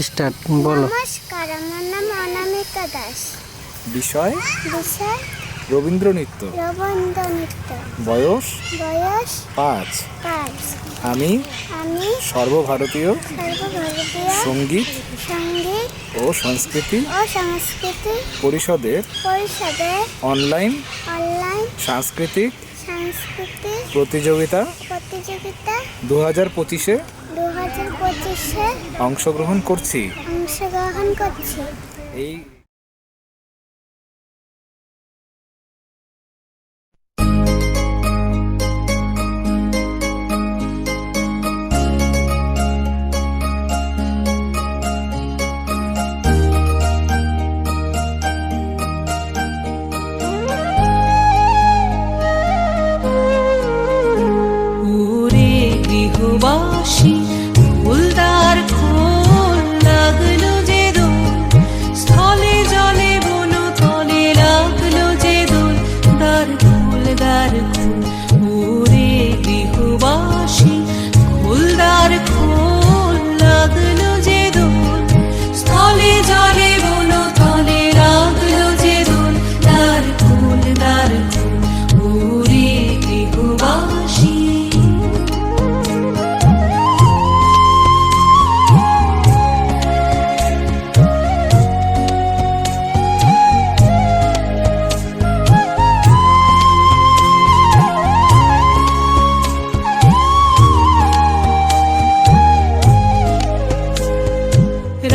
Start বলো। নমস্কার, আমার নাম অনামিকা দাস। বিষয় বিষয় রবীন্দ্রনৃত্য। রবীন্দ্রনৃত্য। বয়স বয়স 5। 5। আমি আমি সর্বভারতীয় সর্বভারতীয় সঙ্গীত সঙ্গীত ও সংস্কৃতি ও সংস্কৃতি পরিষদের পরিষদের অনলাইন সাংস্কৃতিক প্রতিযোগিতা 2025-এ অংশগ্রহণ করছি। এই গৃহবাসী ফুলদার খোল লাগলো যে দোল, স্থলে জলে বন তলে লাগলো যে দোল, দ্বার খোল দ্বার খোল। ওরে গৃহবাসী ফুলদার খোল লাগলো যে দোল, স্থলে জলে বন তলে লাগলো যে দোল, দ্বার খোল দ্বার খোল। ওরে গৃহবাসী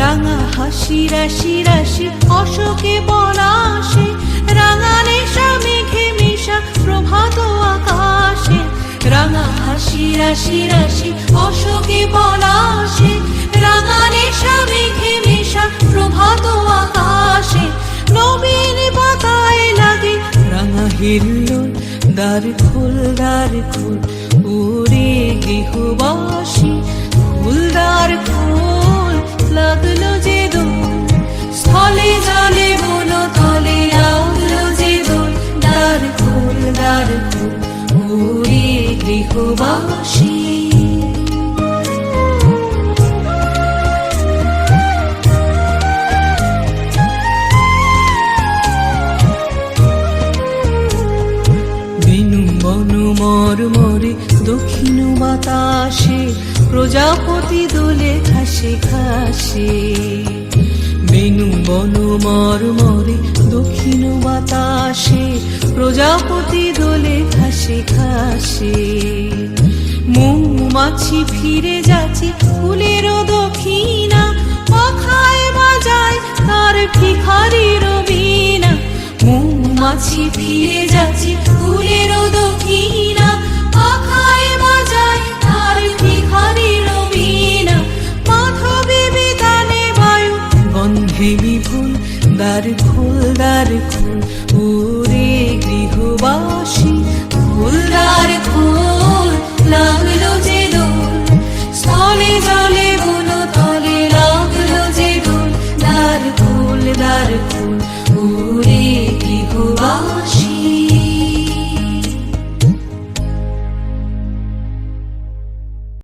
রাঙা হাসি রাশি রাশি অশোকে পলাশে, রাঙা নেশা মেঘে মিশা প্রভাত আকাশে। রাঙা হাসি রাশি রাশি অশোকে পলাশে, রাঙা নেশা মেঘে মিশা প্রভাত আকাশে। নবীন পাতায় লাগে রাঙা হিল্লোল, দ্বার খোল দ্বার খোল। ওরে গৃহবাসী ফুলদার খোল লাগলো যে দোল, স্থলে জলে বন তলে লাগলো যে দোল, দ্বার খোল দ্বার খোল। ওরে গৃহবাসী বিনু বনু মর মরে দক্ষিণ বাতাসে, প্রজাপতি দোলে ঘাসে ঘাসে। বেনু বনু মর মরে দক্ষিণ বাতাসে, প্রজাপতি দোলে ঘাসে ঘাসে। মৌমাছি ফিরে যাচ্ছে ফুলের দক্ষিণা, পাখায় বাজায় তার ভিখারির বীণা। মৌমাছি ফিরে যাচ্ছে ফুলের দক্ষিণা,